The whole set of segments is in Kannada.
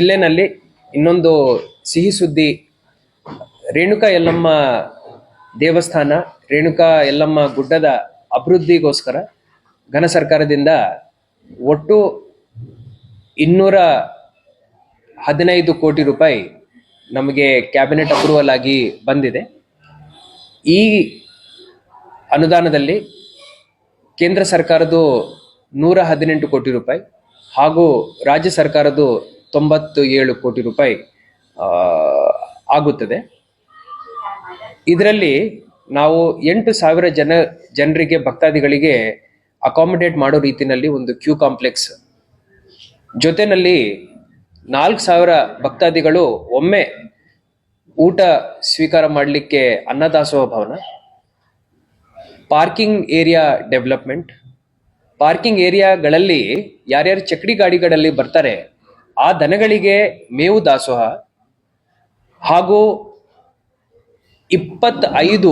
ಜಿಲ್ಲೆನಲ್ಲಿ ಇನ್ನೊಂದು ಸಿಹಿ ಸುದ್ದಿ. ರೇಣುಕಾ ಯಲ್ಲಮ್ಮ ದೇವಸ್ಥಾನ, ರೇಣುಕಾ ಯಲ್ಲಮ್ಮ ಗುಡ್ಡದ ಅಭಿವೃದ್ಧಿಗೋಸ್ಕರ ಘನ ಸರ್ಕಾರದಿಂದ ಒಟ್ಟು 215 ಕೋಟಿ ರೂಪಾಯಿ ನಮಗೆ ಕ್ಯಾಬಿನೆಟ್ ಅಪ್ರೂವಲ್ ಆಗಿ ಬಂದಿದೆ. ಈ ಅನುದಾನದಲ್ಲಿ ಕೇಂದ್ರ ಸರ್ಕಾರದ್ದು 118 ಕೋಟಿ ರೂಪಾಯಿ ಹಾಗೂ ರಾಜ್ಯ ಸರ್ಕಾರದ್ದು 97 ಕೋಟಿ ರೂಪಾಯಿ ಆಗುತ್ತದೆ. ಇದರಲ್ಲಿ ನಾವು 8,000 ಜನರಿಗೆ ಭಕ್ತಾದಿಗಳಿಗೆ ಅಕಾಮಿಡೇಟ್ ಮಾಡೋ ರೀತಿಯಲ್ಲಿ ಒಂದು ಕ್ಯೂ ಕಾಂಪ್ಲೆಕ್ಸ್, ಜೊತೆಯಲ್ಲಿ 4,000 ಭಕ್ತಾದಿಗಳು ಒಮ್ಮೆ ಊಟ ಸ್ವೀಕಾರ ಮಾಡಲಿಕ್ಕೆ ಅನ್ನದಾಸೋಹ ಭವನ, ಪಾರ್ಕಿಂಗ್ ಏರಿಯಾ ಡೆವಲಪ್ಮೆಂಟ್, ಪಾರ್ಕಿಂಗ್ ಏರಿಯಾಗಳಲ್ಲಿ ಯಾರ್ಯಾರು ಚಕ್ಡಿ ಗಾಡಿಗಳಲ್ಲಿ ಬರ್ತಾರೆ ಆ ದನಗಳಿಗೆ ಮೇವು ದಾಸೋಹ ಹಾಗೂ 25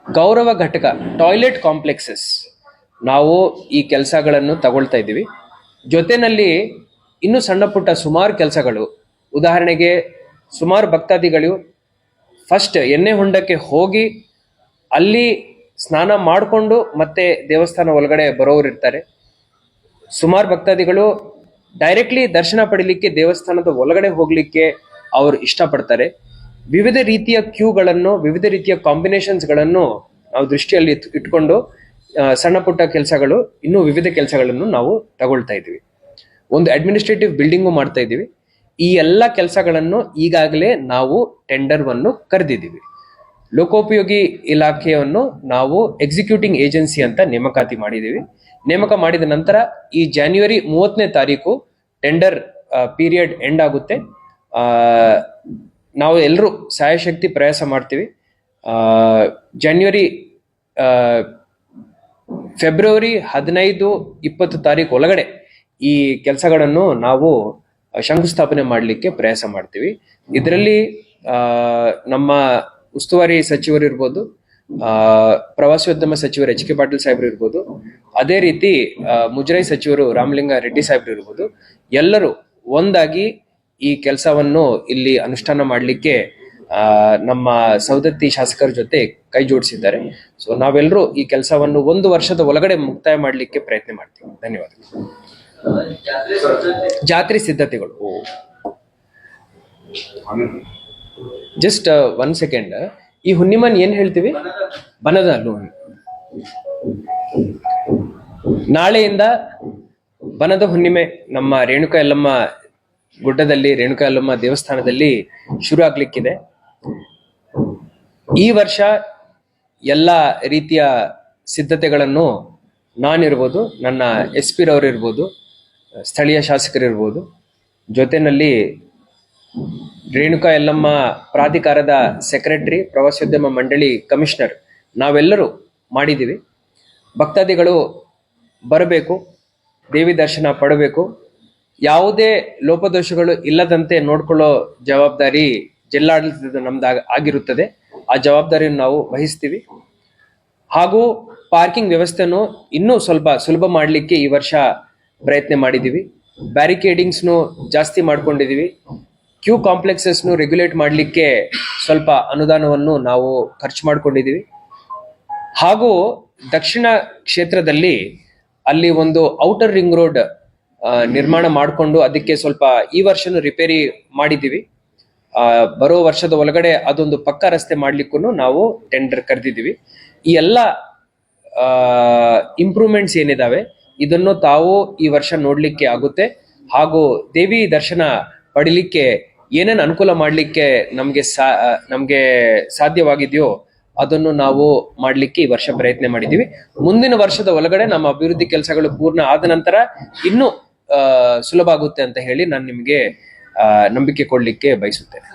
ಗೌರವ ಘಟಕ ಟಾಯ್ಲೆಟ್ ಕಾಂಪ್ಲೆಕ್ಸಸ್ ನಾವು ಈ ಕೆಲಸಗಳನ್ನು ತಗೊಳ್ತಾ ಇದ್ದೀವಿ. ಜೊತೆಯಲ್ಲಿ ಇನ್ನೂ ಸಣ್ಣ ಪುಟ್ಟ ಸುಮಾರು ಕೆಲಸಗಳು, ಉದಾಹರಣೆಗೆ ಸುಮಾರು ಭಕ್ತಾದಿಗಳು ಫಸ್ಟ್ ಎಣ್ಣೆ ಹೊಂಡಕ್ಕೆ ಹೋಗಿ ಅಲ್ಲಿ ಸ್ನಾನ ಮಾಡಿಕೊಂಡು ಮತ್ತೆ ದೇವಸ್ಥಾನ ಒಳಗಡೆ ಬರೋರು ಇರ್ತಾರೆ. ಸುಮಾರು ಭಕ್ತಾದಿಗಳು ಡೈರೆಕ್ಟ್ಲಿ ದರ್ಶನ ಪಡಿಲಿಕ್ಕೆ ದೇವಸ್ಥಾನದ ಒಳಗಡೆ ಹೋಗ್ಲಿಕ್ಕೆ ಅವರು ಇಷ್ಟಪಡ್ತಾರೆ. ವಿವಿಧ ರೀತಿಯ ಕ್ಯೂಗಳನ್ನು, ವಿವಿಧ ರೀತಿಯ ಕಾಂಬಿನೇಷನ್ಸ್ಗಳನ್ನು ನಾವು ದೃಷ್ಟಿಯಲ್ಲಿ ಇಟ್ಕೊಂಡು ಸಣ್ಣ ಪುಟ್ಟ ಕೆಲಸಗಳು, ಇನ್ನೂ ವಿವಿಧ ಕೆಲಸಗಳನ್ನು ನಾವು ತಗೊಳ್ತಾ ಇದ್ದೀವಿ. ಒಂದು ಅಡ್ಮಿನಿಸ್ಟ್ರೇಟಿವ್ ಬಿಲ್ಡಿಂಗು ಮಾಡ್ತಾ ಇದ್ದೀವಿ. ಈ ಎಲ್ಲ ಕೆಲಸಗಳನ್ನು ಈಗಾಗಲೇ ನಾವು ಟೆಂಡರ್ವನ್ನು ಕರೆದಿದ್ದೀವಿ. ಲೋಕೋಪಯೋಗಿ ಇಲಾಖೆಯನ್ನು ನಾವು ಎಕ್ಸಿಕ್ಯೂಟಿಂಗ್ ಏಜೆನ್ಸಿ ಅಂತ ನೇಮಕಾತಿ ಮಾಡಿದ್ದೀವಿ. ನೇಮಕ ಮಾಡಿದ ನಂತರ ಈ ಜನವರಿ 30ನೇ ತಾರೀಕು ಟೆಂಡರ್ ಪೀರಿಯಡ್ ಎಂಡ್ ಆಗುತ್ತೆ. ನಾವು ಎಲ್ಲರೂ ಸಾಯಶಕ್ತಿ ಪ್ರಯಾಸ ಮಾಡ್ತೀವಿ. ಫೆಬ್ರವರಿ 15-20 ತಾರೀಕು ಒಳಗಡೆ ಈ ಕೆಲಸಗಳನ್ನು ನಾವು ಶಂಕುಸ್ಥಾಪನೆ ಮಾಡಲಿಕ್ಕೆ ಪ್ರಯಾಸ ಮಾಡ್ತೀವಿ. ಇದರಲ್ಲಿ ನಮ್ಮ ಉಸ್ತುವಾರಿ ಸಚಿವರು ಇರ್ಬೋದು, ಪ್ರವಾಸೋದ್ಯಮ ಸಚಿವರು ಎಚ್ ಕೆ ಪಾಟೀಲ್ ಸಾಹೇಬ್ರು ಇರ್ಬೋದು, ಅದೇ ರೀತಿ ಮುಜರಾಯಿ ಸಚಿವರು ರಾಮಲಿಂಗ ರೆಡ್ಡಿ ಸಾಹೇಬ್ರು ಇರ್ಬೋದು, ಎಲ್ಲರೂ ಒಂದಾಗಿ ಈ ಕೆಲಸವನ್ನು ಇಲ್ಲಿ ಅನುಷ್ಠಾನ ಮಾಡಲಿಕ್ಕೆ ನಮ್ಮ ಸವದತ್ತಿ ಶಾಸಕರ ಜೊತೆ ಕೈ ಜೋಡಿಸಿದ್ದಾರೆ. ಸೊ ನಾವೆಲ್ಲರೂ ಈ ಕೆಲಸವನ್ನು 1 ವರ್ಷದ ಒಳಗಡೆ ಮುಕ್ತಾಯ ಮಾಡಲಿಕ್ಕೆ ಪ್ರಯತ್ನ ಮಾಡ್ತೀವಿ. ಧನ್ಯವಾದಗಳು. ಜಾತ್ರೆ ಸಿದ್ಧತೆಗಳು, ಜಸ್ಟ್ 1 ಸೆಕೆಂಡ್. ಈ ಹುಣ್ಣಿಮನ್ ಏನ್ ಹೇಳ್ತೀವಿ? ಬನದ ಹಲ್ಲು. ನಾಳೆಯಿಂದ ಬನದ ಹುಣ್ಣಿಮೆ ನಮ್ಮ ರೇಣುಕಾ ಯಲ್ಲಮ್ಮ ಗುಡ್ಡದಲ್ಲಿ, ರೇಣುಕಾ ಯಲ್ಲಮ್ಮ ದೇವಸ್ಥಾನದಲ್ಲಿ ಶುರು ಆಗ್ಲಿಕ್ಕಿದೆ. ಈ ವರ್ಷ ಎಲ್ಲ ರೀತಿಯ ಸಿದ್ಧತೆಗಳನ್ನು ನಾನಿರ್ಬೋದು, ನನ್ನ SP ರವರು ಇರ್ಬೋದು, ಸ್ಥಳೀಯ ಶಾಸಕರಿರ್ಬೋದು, ಜೊತೆಯಲ್ಲಿ ರೇಣುಕಾ ಯಲ್ಲಮ್ಮ ಪ್ರಾಧಿಕಾರದ ಸೆಕ್ರೆಟರಿ, ಪ್ರವಾಸೋದ್ಯಮ ಮಂಡಳಿ ಕಮಿಷನರ್ ನಾವೆಲ್ಲರೂ ಮಾಡಿದ್ದೀವಿ. ಭಕ್ತಾದಿಗಳು ಬರಬೇಕು, ದೇವಿ ದರ್ಶನ ಪಡಬೇಕು. ಯಾವುದೇ ಲೋಪದೋಷಗಳು ಇಲ್ಲದಂತೆ ನೋಡ್ಕೊಳ್ಳೋ ಜವಾಬ್ದಾರಿ ಜಿಲ್ಲಾಡಳಿತದ ನಮ್ದು ಆಗಿರುತ್ತದೆ. ಆ ಜವಾಬ್ದಾರಿಯನ್ನು ನಾವು ವಹಿಸ್ತೀವಿ. ಹಾಗೂ ಪಾರ್ಕಿಂಗ್ ವ್ಯವಸ್ಥೆನೂ ಇನ್ನೂ ಸ್ವಲ್ಪ ಸುಲಭ ಮಾಡಲಿಕ್ಕೆ ಈ ವರ್ಷ ಪ್ರಯತ್ನ ಮಾಡಿದ್ದೀವಿ. ಬ್ಯಾರಿಕೇಡಿಂಗ್ಸ್ನು ಜಾಸ್ತಿ ಮಾಡ್ಕೊಂಡಿದ್ದೀವಿ. ಕ್ಯೂ ಕಾಂಪ್ಲೆಕ್ಸಸ್ನು ರೆಗ್ಯುಲೇಟ್ ಮಾಡಲಿಕ್ಕೆ ಸ್ವಲ್ಪ ಅನುದಾನವನ್ನು ನಾವು ಖರ್ಚು ಮಾಡ್ಕೊಂಡಿದ್ದೀವಿ. ಹಾಗೂ ದಕ್ಷಿಣ ಕ್ಷೇತ್ರದಲ್ಲಿ ಅಲ್ಲಿ ಒಂದು ಔಟರ್ ರಿಂಗ್ ರೋಡ್ ನಿರ್ಮಾಣ ಮಾಡಿಕೊಂಡು ಅದಕ್ಕೆ ಸ್ವಲ್ಪ ಈ ವರ್ಷನೂ ರಿಪೇರಿ ಮಾಡಿದ್ದೀವಿ. ಬರೋ ವರ್ಷದ ಒಳಗಡೆ ಅದೊಂದು ಪಕ್ಕಾ ರಸ್ತೆ ಮಾಡ್ಲಿಕ್ಕೂ ನಾವು ಟೆಂಡರ್ ಕರೆದಿದ್ದೀವಿ. ಈ ಎಲ್ಲ ಇಂಪ್ರೂವ್ಮೆಂಟ್ಸ್ ಏನಿದಾವೆ ಇದನ್ನು ತಾವು ಈ ವರ್ಷ ನೋಡ್ಲಿಕ್ಕೆ ಆಗುತ್ತೆ. ಹಾಗೂ ದೇವಿ ದರ್ಶನ ಪಡಿಲಿಕ್ಕೆ ಏನೇನು ಅನುಕೂಲ ಮಾಡಲಿಕ್ಕೆ ನಮಗೆ ಸಾಧ್ಯವಾಗಿದೆಯೋ ಅದನ್ನು ನಾವು ಮಾಡಲಿಕ್ಕೆ ಈ ವರ್ಷ ಪ್ರಯತ್ನ ಮಾಡಿದ್ದೀವಿ. ಮುಂದಿನ ವರ್ಷದ ಒಳಗಡೆ ನಮ್ಮ ಅಭಿವೃದ್ಧಿ ಕೆಲಸಗಳು ಪೂರ್ಣ ಆದ ನಂತರ ಇನ್ನೂ ಸುಲಭ ಆಗುತ್ತೆ ಅಂತ ಹೇಳಿ ನಾನು ನಿಮಗೆ ನಂಬಿಕೆ ಕೊಡ್ಲಿಕ್ಕೆ ಬಯಸುತ್ತೇನೆ.